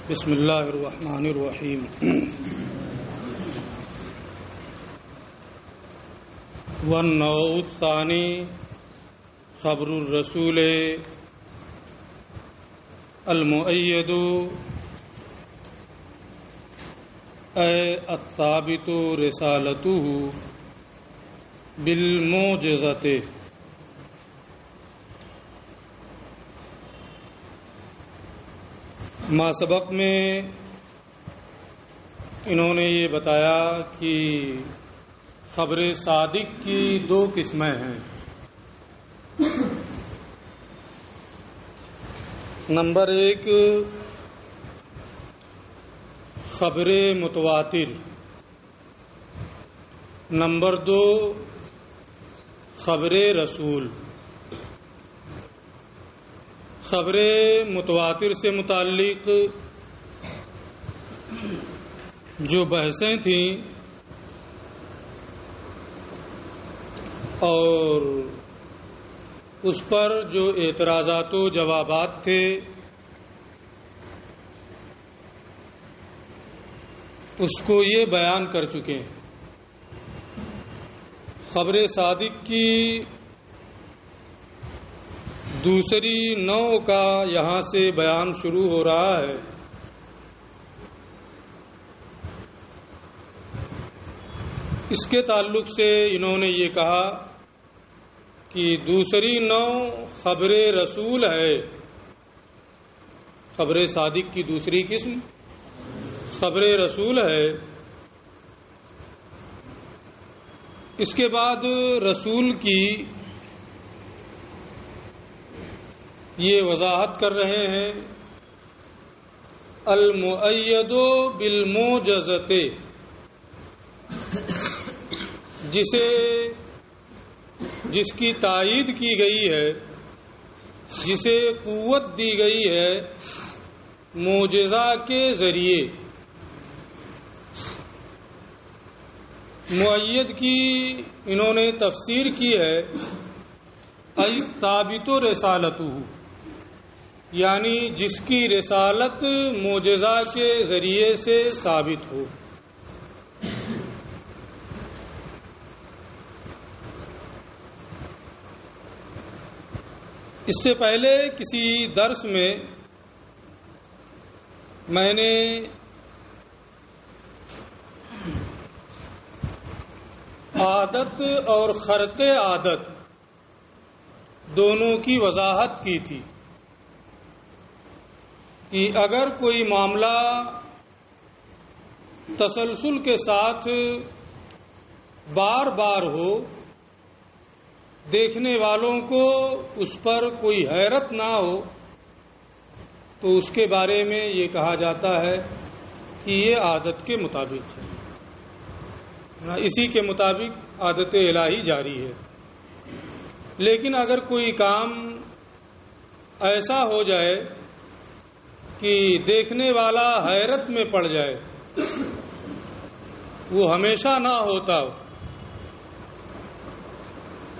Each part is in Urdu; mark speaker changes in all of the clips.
Speaker 1: بسم اللہ الرحمن الرحیم والنوع الثانی خبر الرسول المؤید الثابت رسالته بالمعجزۃ۔ ما سبق میں انہوں نے یہ بتایا کہ خبر صادق کی دو قسمیں ہیں۔ نمبر ایک خبر متواتر، نمبر دو خبر رسول۔ خبر متواتر سے متعلق جو بحثیں تھیں اور اس پر جو اعتراضات و جوابات تھے اس کو یہ بیان کر چکے ہیں۔ خبر صادق کی دوسری نوع کا یہاں سے بیان شروع ہو رہا ہے۔ اس کے تعلق سے انہوں نے یہ کہا کہ دوسری نوع خبر رسول ہے۔ خبر صادق کی دوسری قسم خبر رسول ہے۔ اس کے بعد رسول کی یہ وضاحت کر رہے ہیں المؤید بالمعجزۃ، جس کی تائید کی گئی ہے، جسے قوت دی گئی ہے معجزہ کے ذریعے۔ مؤید کی انہوں نے تفسیر کی ہے ای ثابت رسالتہ، یعنی جس کی رسالت معجزہ کے ذریعے سے ثابت ہو۔ اس سے پہلے کسی درس میں نے عادت اور خرق عادت دونوں کی وضاحت کی تھی کہ اگر کوئی معاملہ تسلسل کے ساتھ بار بار ہو، دیکھنے والوں کو اس پر کوئی حیرت نہ ہو، تو اس کے بارے میں یہ کہا جاتا ہے کہ یہ عادت کے مطابق ہے، اسی کے مطابق عادت الہی جاری ہے۔ لیکن اگر کوئی کام ایسا ہو جائے کہ دیکھنے والا حیرت میں پڑ جائے، وہ ہمیشہ نہ ہوتا،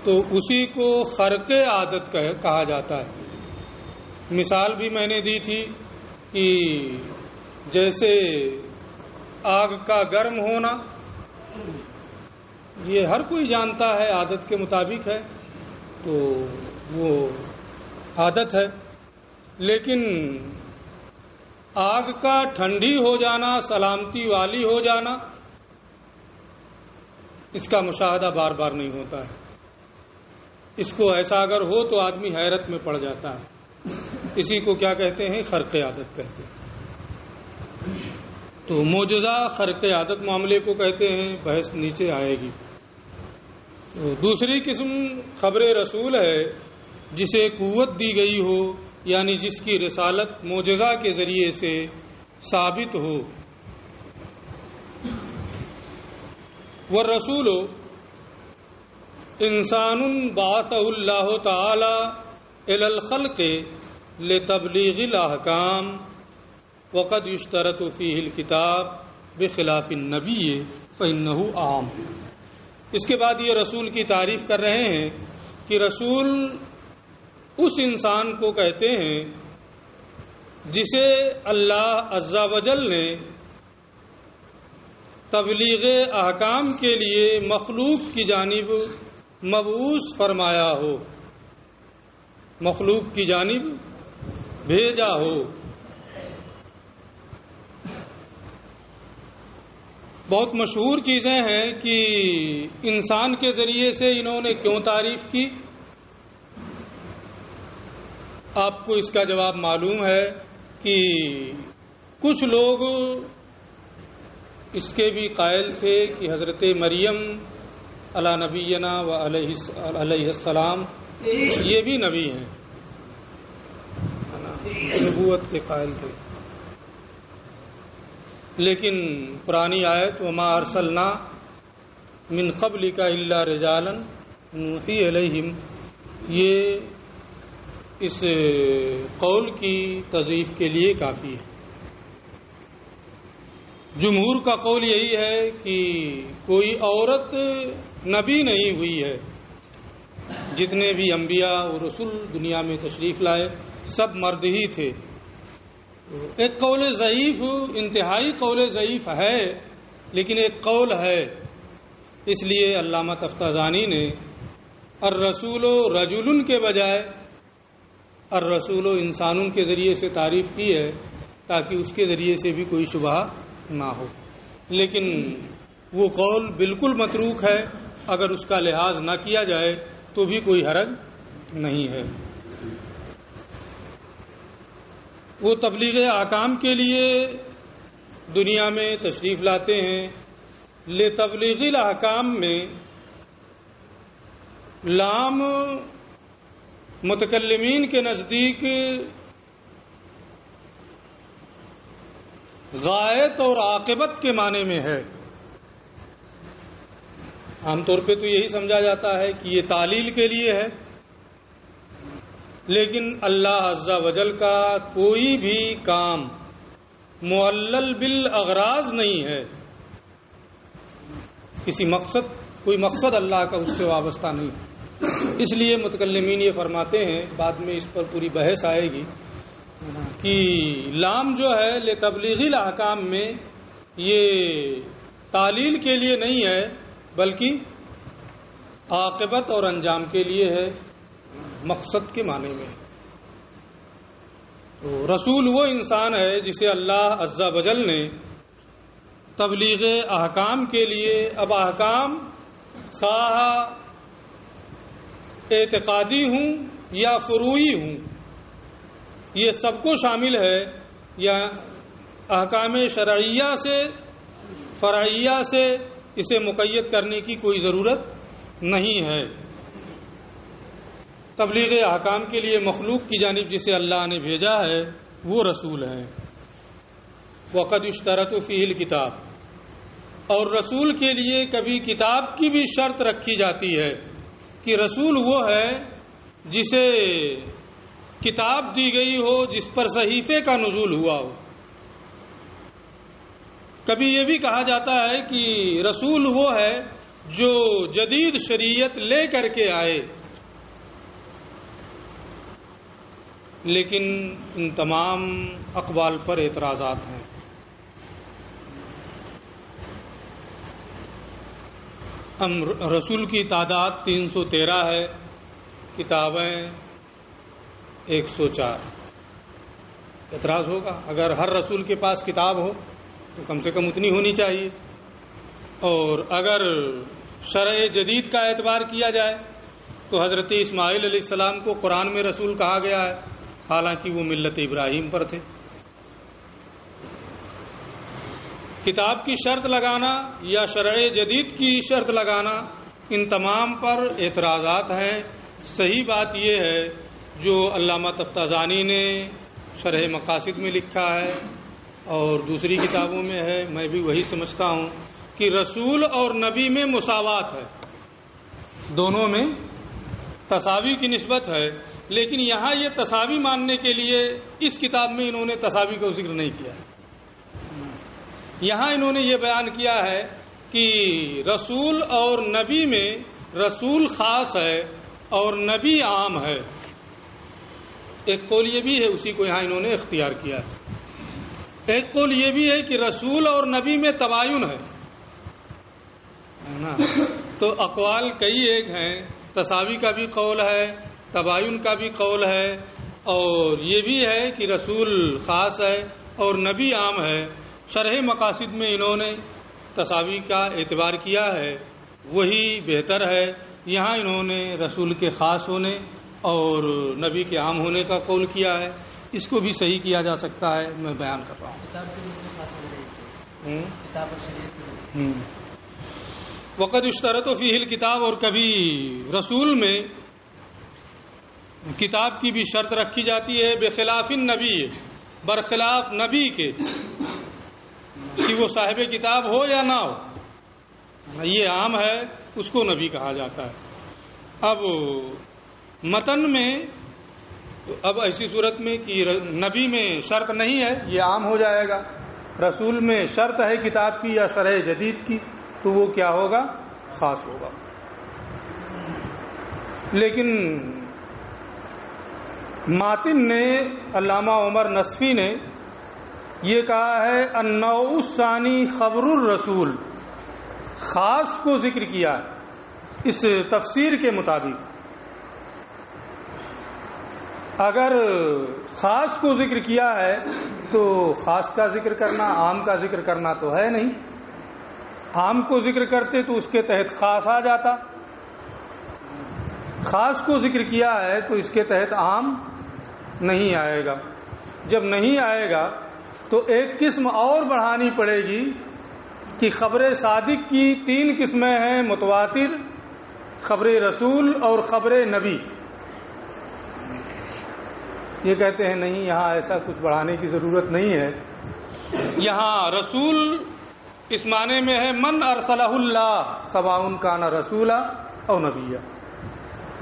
Speaker 1: تو اسی کو خرق عادت کہا جاتا ہے۔ مثال بھی میں نے دی تھی کہ جیسے آگ کا گرم ہونا، یہ ہر کوئی جانتا ہے عادت کے مطابق ہے، تو وہ عادت ہے۔ لیکن آگ کا ٹھنڈی ہو جانا، سلامتی والی ہو جانا، اس کا مشاہدہ بار بار نہیں ہوتا ہے۔ اس کو ایسا اگر ہو تو آدمی حیرت میں پڑ جاتا ہے۔ اسی کو کیا کہتے ہیں؟ خرق عادت کہتے ہیں۔ تو معجزہ خرق عادت معاملے کو کہتے ہیں، بحث نیچے آئے گی۔ دوسری قسم خبر رسول ہے جسے قوت دی گئی ہو، یعنی جس کی رسالت معجزہ کے ذریعے سے ثابت ہو۔ والرسول انسان بعثہ اللہ تعالی الی الخلق لتبلیغ الاحکام وقد یشترط فیہ الکتاب بخلاف النبی فإنہ عام۔ اس کے بعد یہ رسول کی تعریف کر رہے ہیں کہ رسول اس انسان کو کہتے ہیں جسے اللہ عز و جل نے تبلیغ احکام کے لیے مخلوق کی جانب مبعوث فرمایا ہو، مخلوق کی جانب بھیجا ہو۔ بہت مشہور چیزیں ہیں کہ انسان کے ذریعے سے انہوں نے کیوں تعریف کی۔ آپ کو اس کا جواب معلوم ہے کہ کچھ لوگ اس کے بھی قائل تھے کہ حضرت مریم علی نبینا و علیہ السلام یہ بھی نبی ہیں، نبوت کے قائل تھے، لیکن پرانی آیت وما ارسلنا من قبلک الا رجالا نوحی الیہم یہ اس قول کی تضعیف کے لیے کافی ہے۔ جمہور کا قول یہی ہے کہ کوئی عورت نبی نہیں ہوئی ہے، جتنے بھی انبیاء اور رسول دنیا میں تشریف لائے سب مرد ہی تھے۔ ایک قول ضعیف، انتہائی قول ضعیف ہے، لیکن ایک قول ہے، اس لیے علامہ تفتازانی نے الرسول رجل کے بجائے الرسول انسان کے ذریعے سے تعریف کی ہے تاکہ اس کے ذریعے سے بھی کوئی شبہ نہ ہو، لیکن وہ قول بالکل متروک ہے، اگر اس کا لحاظ نہ کیا جائے تو بھی کوئی حرج نہیں ہے۔ وہ تبلیغ احکام کے لیے دنیا میں تشریف لاتے ہیں۔ لتبلیغ الاحکام میں لام متکلمین کے نزدیک غایت اور عاقبت کے معنی میں ہے۔ عام طور پہ تو یہی سمجھا جاتا ہے کہ یہ تعلیل کے لیے ہے، لیکن اللہ عز و جل کا کوئی بھی کام معلل بالاغراض نہیں ہے، کوئی مقصد اللہ کا اس سے وابستہ نہیں، اس لیے متکلمین یہ فرماتے ہیں، بعد میں اس پر پوری بحث آئے گی، کہ لام جو ہے لتبلیغ الاحکام میں یہ تعلیل کے لیے نہیں ہے بلکہ عاقبت اور انجام کے لیے ہے، مقصد کے معنی میں۔ تو رسول وہ انسان ہے جسے اللہ عز و جل نے تبلیغ احکام کے لیے، اب احکام خواہ اعتقادی ہوں یا فروعی ہوں، یہ سب کو شامل ہے، یا احکام شرعیہ سے فرعیہ سے اسے مقید کرنے کی کوئی ضرورت نہیں ہے۔ تبلیغ احکام کے لیے مخلوق کی جانب جسے اللہ نے بھیجا ہے وہ رسول ہے۔ وقد اشترط فیہ الکتاب، اور رسول کے لیے کبھی کتاب کی بھی شرط رکھی جاتی ہے کہ رسول وہ ہے جسے کتاب دی گئی ہو، جس پر صحیفے کا نزول ہوا ہو۔ کبھی یہ بھی کہا جاتا ہے کہ رسول وہ ہے جو جدید شریعت لے کر کے آئے، لیکن ان تمام اقوال پر اعتراضات ہیں۔ رسول کی تعداد 313 ہے، کتابیں 104۔ اعتراض ہوگا، اگر ہر رسول کے پاس کتاب ہو تو کم سے کم اتنی ہونی چاہیے، اور اگر شرع جدید کا اعتبار کیا جائے تو حضرت اسماعیل علیہ السلام کو قرآن میں رسول کہا گیا ہے، حالانکہ وہ ملت ابراہیم پر تھے۔ کتاب کی شرط لگانا یا شرع جدید کی شرط لگانا، ان تمام پر اعتراضات ہیں۔ صحیح بات یہ ہے جو علامہ تفتازانی نے شرح مقاصد میں لکھا ہے اور دوسری کتابوں میں ہے، میں بھی وہی سمجھتا ہوں کہ رسول اور نبی میں مساوات ہے، دونوں میں تساوی کی نسبت ہے، لیکن یہاں یہ تساوی ماننے کے لیے اس کتاب میں انہوں نے تساوی کا ذکر نہیں کیا۔ یہاں انہوں نے یہ بیان کیا ہے کہ رسول اور نبی میں رسول خاص ہے اور نبی عام ہے۔ ایک قول یہ بھی ہے، اسی کو یہاں انہوں نے اختیار کیا ہے، ایک قول یہ بھی ہے کہ رسول اور نبی میں تباین ہے نا۔ تو اقوال کئی ایک ہیں، تساوی کا بھی قول ہے، تباین کا بھی قول ہے، اور یہ بھی ہے کہ رسول خاص ہے اور نبی عام ہے۔ شرح مقاصد میں انہوں نے تساوی کا اعتبار کیا ہے، وہی بہتر ہے۔ یہاں انہوں نے رسول کے خاص ہونے اور نبی کے عام ہونے کا قول کیا ہے، اس کو بھی صحیح کیا جا سکتا ہے، میں بیان کر رہا ہوں۔ وقت اشترط فیہ الکتاب، اور کبھی رسول میں کتاب کی بھی شرط رکھی جاتی ہے، بخلاف النبی، برخلاف نبی کے، کہ وہ صاحب کتاب ہو یا نہ ہو، یہ عام ہے، اس کو نبی کہا جاتا ہے۔ اب متن میں تو اب ایسی صورت میں کہ نبی میں شرط نہیں ہے، یہ عام ہو جائے گا۔ رسول میں شرط ہے کتاب کی یا شرح جدید کی، تو وہ کیا ہوگا؟ خاص ہوگا۔ لیکن ماتن نے، علامہ عمر نصفی نے یہ کہا ہے، النوع الثانی خبر الرسول، خاص کو ذکر کیا اس تفسیر کے مطابق۔ اگر خاص کو ذکر کیا ہے تو خاص کا ذکر کرنا، عام کا ذکر کرنا تو ہے نہیں۔ عام کو ذکر کرتے تو اس کے تحت خاص آ جاتا، خاص کو ذکر کیا ہے تو اس کے تحت عام نہیں آئے گا۔ جب نہیں آئے گا تو ایک قسم اور بڑھانی پڑے گی کہ خبر صادق کی 3 قسمیں ہیں، متواتر، خبر رسول اور خبر نبی۔ یہ کہتے ہیں نہیں، یہاں ایسا کچھ بڑھانے کی ضرورت نہیں ہے، یہاں رسول اس معنی میں ہے من ارسلہ اللہ سواء کان رسولا او نبیا،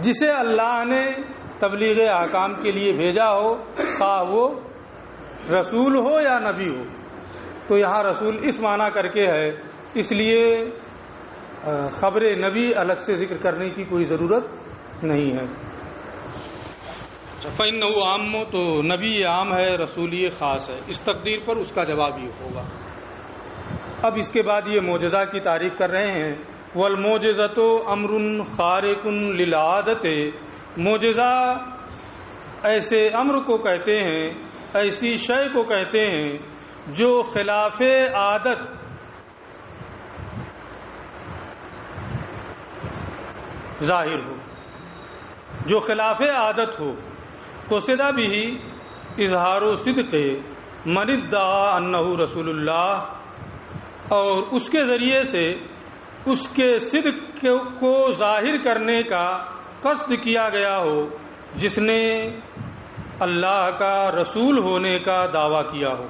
Speaker 1: جسے اللہ نے تبلیغ احکام کے لیے بھیجا ہو، خواہ وہ رسول ہو یا نبی ہو۔ تو یہاں رسول اس معنی کر کے ہے، اس لیے خبر نبی الگ سے ذکر کرنے کی کوئی ضرورت نہیں ہے۔ فإنہ عام، تو نبی عام ہے، رسول یہ خاص ہے۔ اس تقدیر پر اس کا جواب یہ ہوگا۔ اب اس کے بعد یہ معجزہ کی تعریف کر رہے ہیں۔ والمعجزۃ امر خارق للعادۃ، معجزہ ایسے امر کو کہتے ہیں، ایسی شے کو کہتے ہیں جو خلاف عادت ظاہر ہو، جو خلاف عادت ہو۔ قصد به اظہار صدق من ادعى انہ رسول اللہ، اور اس کے ذریعے سے اس کے صدق کو ظاہر کرنے کا قصد کیا گیا ہو جس نے اللہ کا رسول ہونے کا دعویٰ کیا ہو۔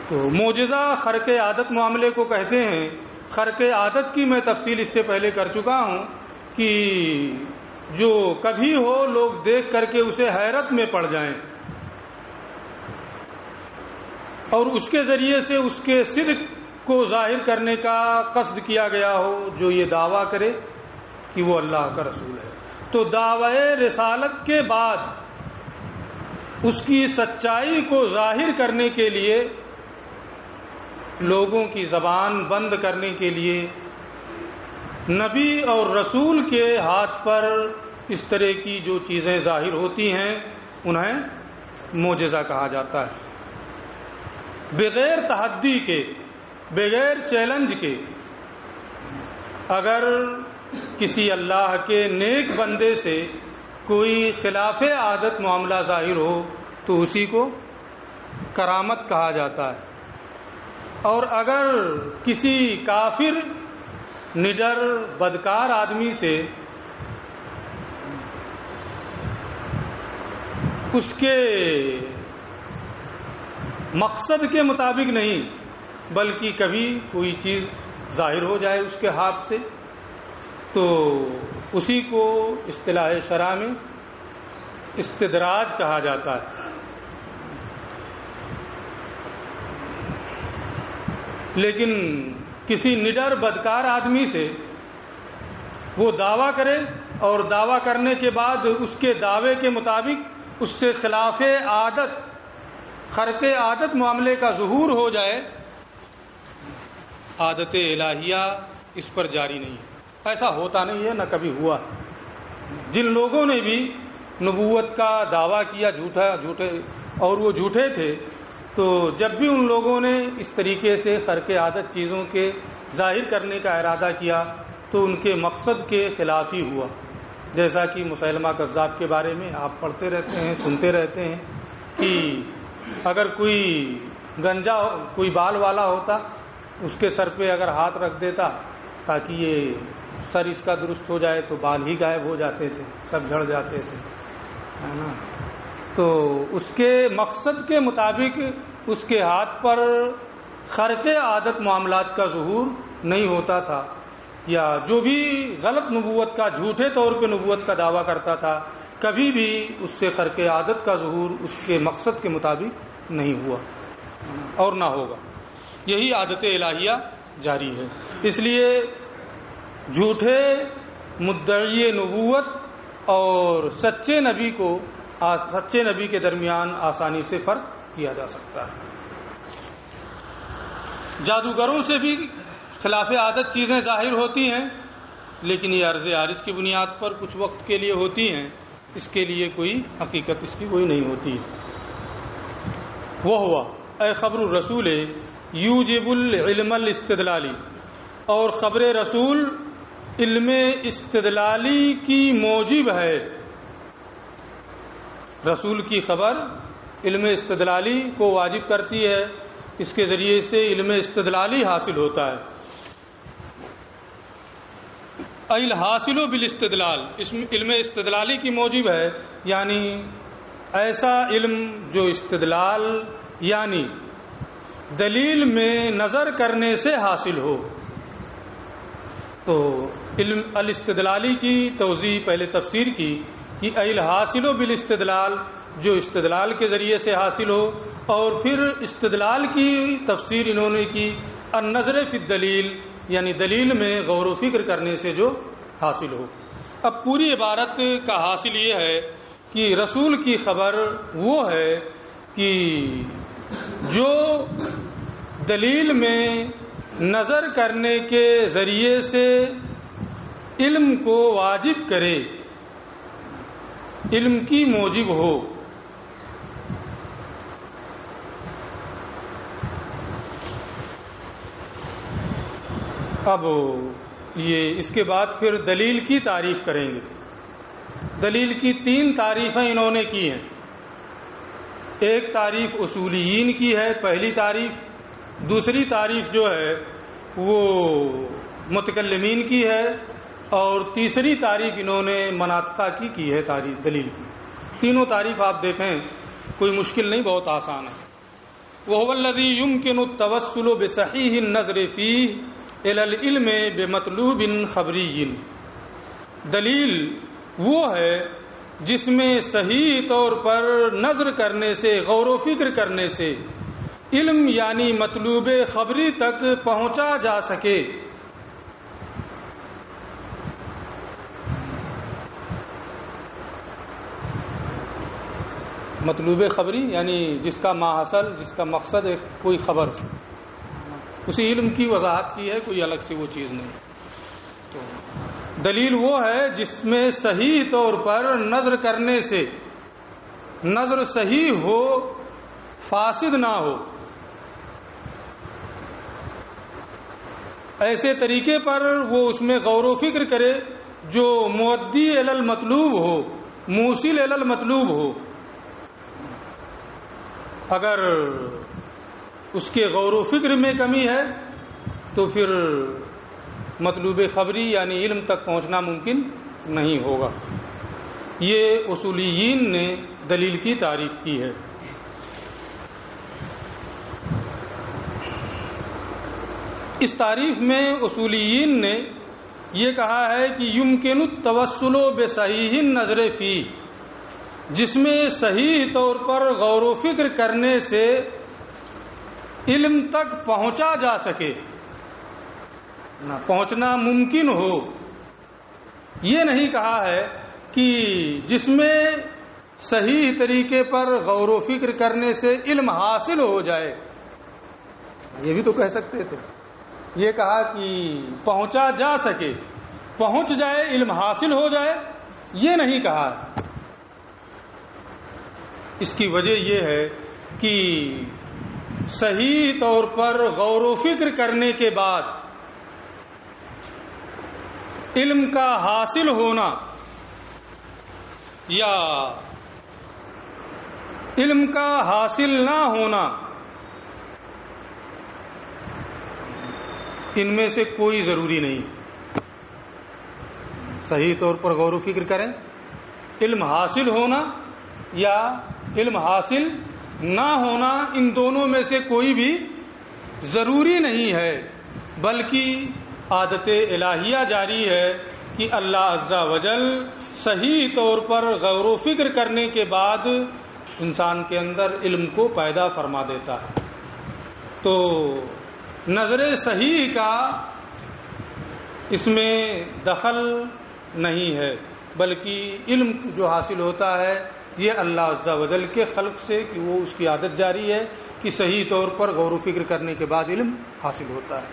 Speaker 1: تو معجزہ خرق عادت معاملے کو کہتے ہیں۔ خرق عادت کی میں تفصیل اس سے پہلے کر چکا ہوں کہ جو کبھی ہو لوگ دیکھ کر کے اسے حیرت میں پڑ جائیں اور اس کے ذریعے سے اس کے صدق کو ظاہر کرنے کا قصد کیا گیا ہو، جو یہ دعویٰ کرے کہ وہ اللہ کا رسول ہے۔ تو دعوی رسالت کے بعد اس کی سچائی کو ظاہر کرنے کے لیے، لوگوں کی زبان بند کرنے کے لیے، نبی اور رسول کے ہاتھ پر اس طرح کی جو چیزیں ظاہر ہوتی ہیں انہیں معجزہ کہا جاتا ہے۔ بغیر تحدی کے، بغیر چیلنج کے، اگر کسی اللہ کے نیک بندے سے کوئی خلاف عادت معاملہ ظاہر ہو تو اسی کو کرامت کہا جاتا ہے، اور اگر کسی کافر، نڈر، بدکار آدمی سے اس کے مقصد کے مطابق نہیں بلکہ کبھی کوئی چیز ظاہر ہو جائے اس کے ہاتھ سے، تو اسی کو اصطلاح شرع میں استدراج کہا جاتا ہے۔ لیکن کسی نڈر بدکار آدمی سے وہ دعویٰ کرے اور دعویٰ کرنے کے بعد اس کے دعوے کے مطابق اس سے خلاف عادت، خرق عادت معاملے کا ظہور ہو جائے، عادت الہیہ اس پر جاری نہیں ہے۔ ایسا ہوتا نہیں ہے، نہ کبھی ہوا ہے۔ جن لوگوں نے بھی نبوت کا دعویٰ کیا جھوٹے اور وہ جھوٹے تھے، تو جب بھی ان لوگوں نے اس طریقے سے خرق عادت چیزوں کے ظاہر کرنے کا ارادہ کیا تو ان کے مقصد کے خلاف ہی ہوا۔ جیسا کہ مسیلمہ کذاب کے بارے میں آپ پڑھتے رہتے ہیں، سنتے رہتے ہیں کہ اگر کوئی گنجا کوئی بال والا ہوتا، اس کے سر پہ اگر ہاتھ رکھ دیتا تاکہ یہ سر اس کا درست ہو جائے تو بال ہی غائب ہو جاتے تھے، سب جھڑ جاتے تھے، ہے نا۔ تو اس کے مقصد کے مطابق اس کے ہاتھ پر خرق عادت معاملات کا ظہور نہیں ہوتا تھا، یا جو بھی غلط نبوت کا، جھوٹے طور پہ نبوت کا دعویٰ کرتا تھا، کبھی بھی اس سے خرق عادت کا ظہور اس کے مقصد کے مطابق نہیں ہوا اور نہ ہوگا۔ یہی عادت الہیہ جاری ہے۔ اس لیے جھوٹے مدعی نبوت اور سچے نبی کے درمیان آسانی سے فرق کیا جا سکتا ہے۔ جادوگروں سے بھی خلاف عادت چیزیں ظاہر ہوتی ہیں، لیکن یہ عرض عارض کی بنیاد پر کچھ وقت کے لیے ہوتی ہیں، اس کے لیے کوئی حقیقت اس کی کوئی نہیں ہوتی۔ وہ ہوا اے خبر الرسول یوجب العلم الاستدلالی، اور خبر رسول علم استدلالی کی موجب ہے۔ رسول کی خبر علم استدلالی کو واجب کرتی ہے، اس کے ذریعے سے علم استدلالی حاصل ہوتا ہے۔ الحاصل بالاستدلال، اس میں علم استدلالی کی موجب ہے، یعنی ایسا علم جو استدلال یعنی دلیل میں نظر کرنے سے حاصل ہو۔ تو علم الاستدلالی کی توضیح پہلے تفسیر کی کہ الحاصل بالاستدلال، جو استدلال کے ذریعے سے حاصل ہو، اور پھر استدلال کی تفسیر انہوں نے کی النظر فی الدلیل، یعنی دلیل میں غور و فکر کرنے سے جو حاصل ہو۔ اب پوری عبارت کا حاصل یہ ہے کہ رسول کی خبر وہ ہے کہ جو دلیل میں نظر کرنے کے ذریعے سے علم کو واجب کرے، علم کی موجب ہو۔ اب یہ اس کے بعد پھر دلیل کی تعریف کریں گے۔ دلیل کی 3 تعریفیں انہوں نے کی ہیں۔ ایک تعریف اصولیین کی ہے، پہلی تعریف۔ دوسری تعریف جو ہے وہ متکلمین کی ہے، اور تیسری تعریف انہوں نے مناطقہ کی ہے تعریف دلیل کی۔ تینوں تعریف آپ دیکھیں کوئی مشکل نہیں، بہت آسان ہے۔ وَهُوَ الَّذِي يُمْكِنُ التَّوَسُّلُ بِصَحِيحِ النَّظْرِ فِيهِ إِلَى الْعِلْمِ بِمَطْلُوبٍ خَبْرِيٍّ، دلیل وہ ہے جس میں صحیح طور پر نظر کرنے سے، غور و فکر کرنے سے علم یعنی مطلوب خبری تک پہنچا جا سکے۔ مطلوب خبری یعنی جس کا ماحصل، جس کا مقصد ہے کوئی خبر، اسی علم کی وضاحت کی ہے، کوئی الگ سے وہ چیز نہیں۔ تو دلیل وہ ہے جس میں صحیح طور پر نظر کرنے سے نظر صحیح ہو، فاسد نہ ہو، ایسے طریقے پر وہ اس میں غور و فکر کرے جو مؤدی الی المطلوب ہو، موصل الی المطلوب ہو۔ اگر اس کے غور و فکر میں کمی ہے تو پھر مطلوب خبری یعنی علم تک پہنچنا ممکن نہیں ہوگا۔ یہ اصولیین نے دلیل کی تعریف کی ہے۔ اس تعریف میں اصولیین نے یہ کہا ہے کہ یمکن التوسل بصحیح النظر فی، جس میں صحیح طور پر غور و فکر کرنے سے علم تک پہنچا جا سکے، نہ پہنچنا ممکن ہو۔ یہ نہیں کہا ہے کہ جس میں صحیح طریقے پر غور و فکر کرنے سے علم حاصل ہو جائے، یہ بھی تو کہہ سکتے تھے. یہ کہا کہ پہنچا جا سکے، پہنچ جائے، علم حاصل ہو جائے، یہ نہیں کہا. اس کی وجہ یہ ہے کہ صحیح طور پر غور و فکر کرنے کے بعد علم کا حاصل ہونا یا علم کا حاصل نہ ہونا، ان میں سے کوئی ضروری نہیں. صحیح طور پر غور و فکر کریں، علم حاصل ہونا یا علم حاصل نہ ہونا، ان دونوں میں سے کوئی بھی ضروری نہیں ہے، بلکہ عادت الہیہ جاری ہے کہ اللہ عز و جل صحیح طور پر غور و فکر کرنے کے بعد انسان کے اندر علم کو پیدا فرما دیتا ہے. تو نظر صحیح کا اس میں دخل نہیں ہے، بلکہ علم جو حاصل ہوتا ہے یہ اللہ عز و جل کے خلق سے، کہ وہ اس کی عادت جاری ہے کہ صحیح طور پر غور و فکر کرنے کے بعد علم حاصل ہوتا ہے.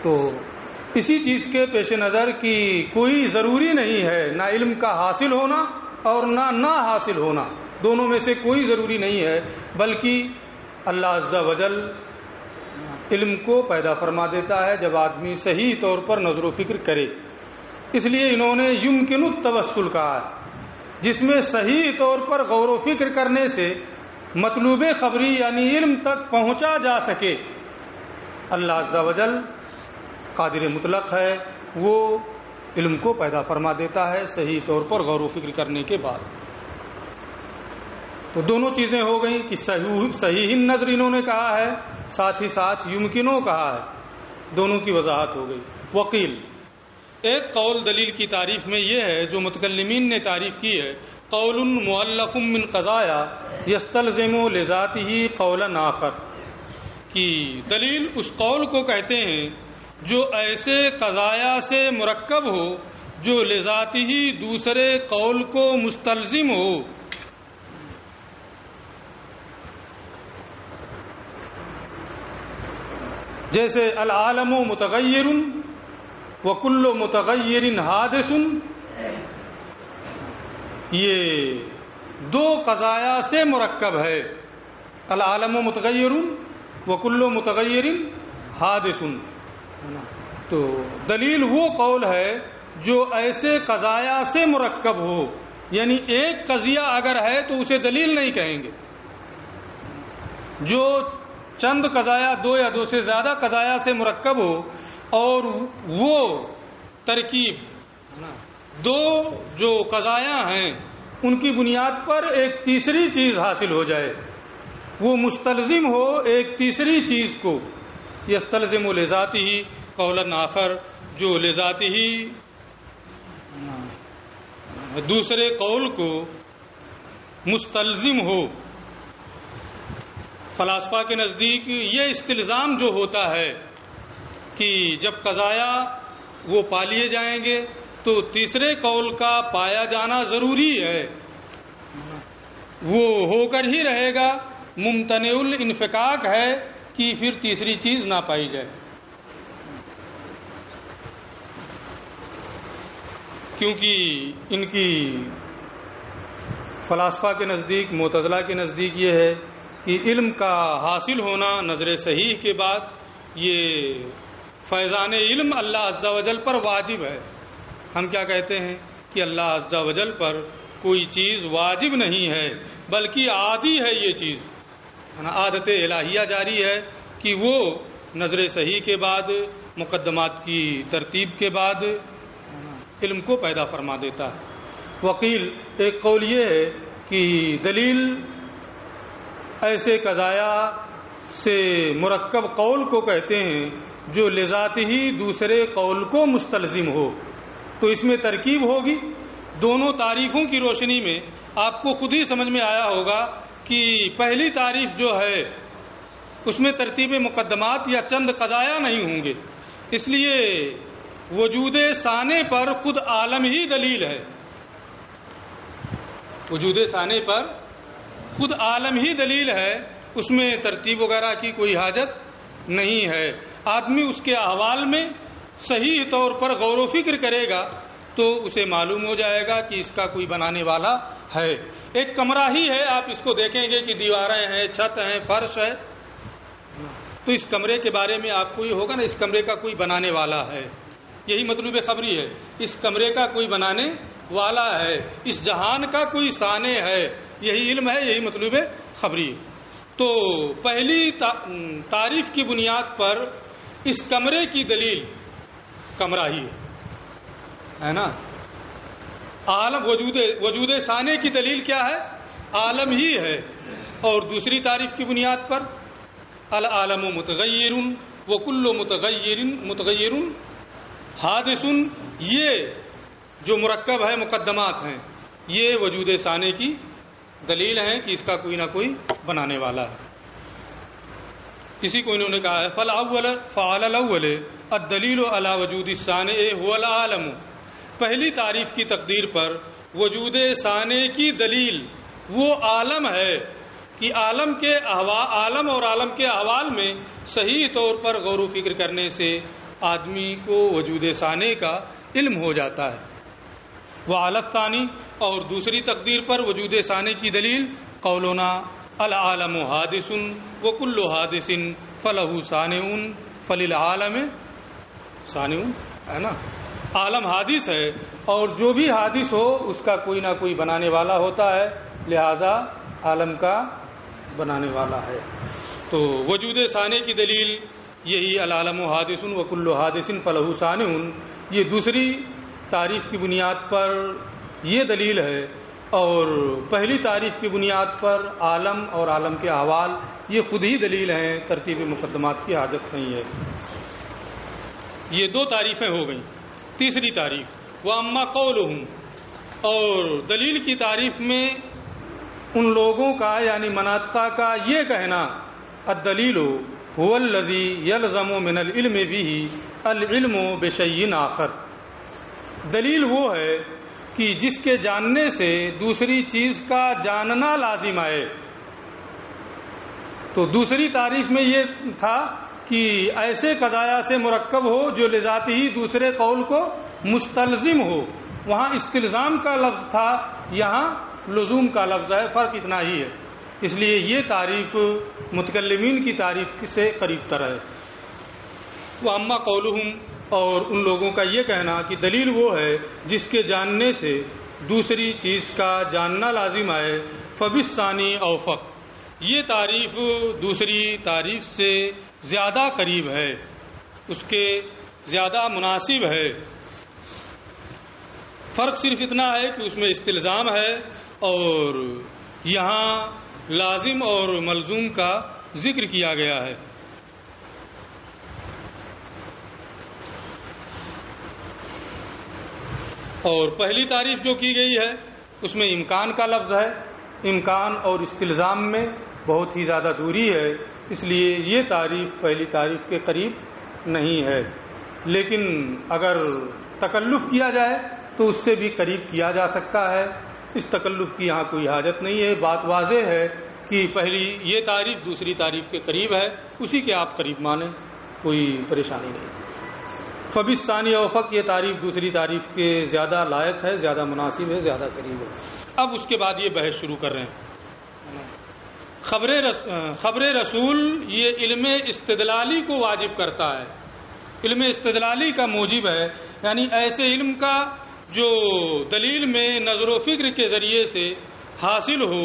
Speaker 1: تو اسی چیز کے پیش نظر کہ کوئی ضروری نہیں ہے، نہ علم کا حاصل ہونا اور نہ حاصل ہونا، دونوں میں سے کوئی ضروری نہیں ہے، بلکہ اللہ عز و جل علم کو پیدا فرما دیتا ہے جب آدمی صحیح طور پر نظر و فکر کرے. اس لیے انہوں نے یمکن التوسل کہا، جس میں صحیح طور پر غور و فکر کرنے سے مطلوب خبری یعنی علم تک پہنچا جا سکے. اللہ عز و جل قادر مطلق ہے، وہ علم کو پیدا فرما دیتا ہے صحیح طور پر غور و فکر کرنے کے بعد. تو دونوں چیزیں ہو گئیں کہ صحیح نظر انہوں نے کہا ہے، ساتھ ہی ساتھ یمکنوں کہا ہے، دونوں کی وضاحت ہو گئی. وقیل، ایک قول دلیل کی تعریف میں یہ ہے جو متکلمین نے تعریف کی ہے، قول مؤلف من قضایا یستلزم لذاتہ قولا آخر، کہ دلیل اس قول کو کہتے ہیں جو ایسے قضایا سے مرکب ہو جو لذاتہ دوسرے قول کو مستلزم ہو. جیسے العالم متغیر وکل متغیر حادث، یہ دو قضایا سے مرکب ہے. العالم متغیر وکل متغیر حادث. تو دلیل وہ قول ہے جو ایسے قضایا سے مرکب ہو، یعنی ایک قضیہ اگر ہے تو اسے دلیل نہیں کہیں گے. جو چند قضایا، دو یا دو سے زیادہ قضایا سے مرکب ہو اور وہ ترکیب دو جو قضایا ہیں ان کی بنیاد پر ایک تیسری چیز حاصل ہو جائے، وہ مستلزم ہو ایک تیسری چیز کو. یستلزم لذاتہ قولا آخر، جو لذاتہ دوسرے قول کو مستلزم ہو. فلاسفہ کے نزدیک یہ استلزام جو ہوتا ہے کہ جب قضایا وہ پا لیے جائیں گے تو تیسرے قول کا پایا جانا ضروری ہے، وہ ہو کر ہی رہے گا. ممتنع الانفکاک ہے کہ پھر تیسری چیز نہ پائی جائے، کیونکہ ان کی فلاسفہ کے نزدیک، معتزلہ کے نزدیک یہ ہے کہ علم کا حاصل ہونا نظر صحیح کے بعد یہ فیضان علم اللہ عز و جل پر واجب ہے. ہم کیا کہتے ہیں کہ اللہ عز و جل پر کوئی چیز واجب نہیں ہے بلکہ عادی ہے. یہ چیز عادت الہیہ جاری ہے کہ وہ نظر صحیح کے بعد، مقدمات کی ترتیب کے بعد علم کو پیدا فرما دیتا ہے. وقیل، ایک قول یہ ہے کہ دلیل ایسے قضایا سے مرکب قول کو کہتے ہیں جو لذات ہی دوسرے قول کو مستلزم ہو. تو اس میں ترکیب ہوگی. دونوں تعریفوں کی روشنی میں آپ کو خود ہی سمجھ میں آیا ہوگا کہ پہلی تعریف جو ہے اس میں ترتیب مقدمات یا چند قضایا نہیں ہوں گے، اس لیے وجود ثانی پر خود عالم ہی دلیل ہے. وجود ثانی پر خود عالم ہی دلیل ہے، اس میں ترتیب وغیرہ کی کوئی حاجت نہیں ہے. آدمی اس کے احوال میں صحیح طور پر غور و فکر کرے گا تو اسے معلوم ہو جائے گا کہ اس کا کوئی بنانے والا ہے. ایک کمرہ ہی ہے، آپ اس کو دیکھیں گے کہ دیواریں ہیں، چھت ہیں، فرش ہے، تو اس کمرے کے بارے میں آپ کو یہ ہوگا نا اس کمرے کا کوئی بنانے والا ہے. یہی مطلوب خبری ہے، اس کمرے کا کوئی بنانے والا ہے، اس جہان کا کوئی صانع ہے، یہی علم ہے، یہی مطلوب خبری. تو پہلی تعریف کی بنیاد پر اس کمرے کی دلیل کمرہ ہی ہے نا. عالم وجود ثانی کی دلیل کیا ہے؟ عالم ہی ہے. اور دوسری تعریف کی بنیاد پر العالم متغیر وکل متغیر حادث، یہ جو مرکب ہے مقدمات ہیں یہ وجود ثانی کی دلیل ہیں کہ اس کا کوئی نہ کوئی بنانے والا ہے. کسی کو انہوں نے کہا ہے فعل الاول الدلیل علی وجود الثانی هو العالم. پہلی تعریف کی تقدیر پر وجود ثانی کی دلیل وہ عالم ہے کہ عالم اور عالم کے احوال میں صحیح طور پر غور و فکر کرنے سے آدمی کو وجود ثانی کا علم ہو جاتا ہے. وعلی الثانی، اور دوسری تقدیر پر وجود ثانی کی دلیل قولنا العالم حادث وکل حادث فلہ صانع فللعالم صانع، ہے نا. عالم حادث ہے اور جو بھی حادث ہو اس کا کوئی نہ کوئی بنانے والا ہوتا ہے، لہذا عالم کا بنانے والا ہے. تو وجود ثانی کی دلیل یہی العالم حادث وکل حادث فلہ صانع، یہ دوسری تعریف کی بنیاد پر یہ دلیل ہے. اور پہلی تعریف کی بنیاد پر عالم اور عالم کے احوال یہ خود ہی دلیل ہیں، ترتیب مقدمات کی حاجت نہیں ہے. یہ دو تعریفیں ہو گئیں. تیسری تعریف وَأَمَّا قَوْلُهُمْ، اور دلیل کی تعریف میں ان لوگوں کا یعنی مناطقہ کا یہ کہنا الدلیل هو الذي يلزم من العلم به العلم بشيء آخر. دلیل وہ ہے کہ جس کے جاننے سے دوسری چیز کا جاننا لازم آئے. تو دوسری تعریف میں یہ تھا کہ ایسے قضایا سے مرکب ہو جو لذات ہی دوسرے قول کو مستلزم ہو. وہاں استلزام کا لفظ تھا، یہاں لزوم کا لفظ ہے، فرق اتنا ہی ہے. اس لیے یہ تعریف متکلمین کی تعریف سے قریب تر ہے. وَأَمَّا قَوْلُهُمْ، اور ان لوگوں کا یہ کہنا کہ دلیل وہ ہے جس کے جاننے سے دوسری چیز کا جاننا لازم آئے. فَبِالثَّانِي أَوْفَقُ، یہ تعریف دوسری تعریف سے زیادہ قریب ہے، اس کے زیادہ مناسب ہے. فرق صرف اتنا ہے کہ اس میں استلزام ہے اور یہاں لازم اور ملزوم کا ذکر کیا گیا ہے. اور پہلی تعریف جو کی گئی ہے اس میں امکان کا لفظ ہے. امکان اور استلزام میں بہت ہی زیادہ دوری ہے، اس لیے یہ تعریف پہلی تعریف کے قریب نہیں ہے. لیکن اگر تکلف کیا جائے تو اس سے بھی قریب کیا جا سکتا ہے. اس تکلف کی یہاں کوئی حاجت نہیں ہے. بات واضح ہے کہ پہلی یہ تعریف دوسری تعریف کے قریب ہے، اسی کے آپ قریب مانیں، کوئی پریشانی نہیں. فَبِالثَّانِي أَوْفَقُ، یہ تعریف دوسری تعریف کے زیادہ لائق ہے، زیادہ مناسب ہے، زیادہ قریب ہے. اب اس کے بعد یہ بحث شروع کر رہے ہیں. خبر رسول یہ علم استدلالی کو واجب کرتا ہے، علم استدلالی کا موجب ہے، یعنی ایسے علم کا جو دلیل میں نظر و فکر کے ذریعے سے حاصل ہو.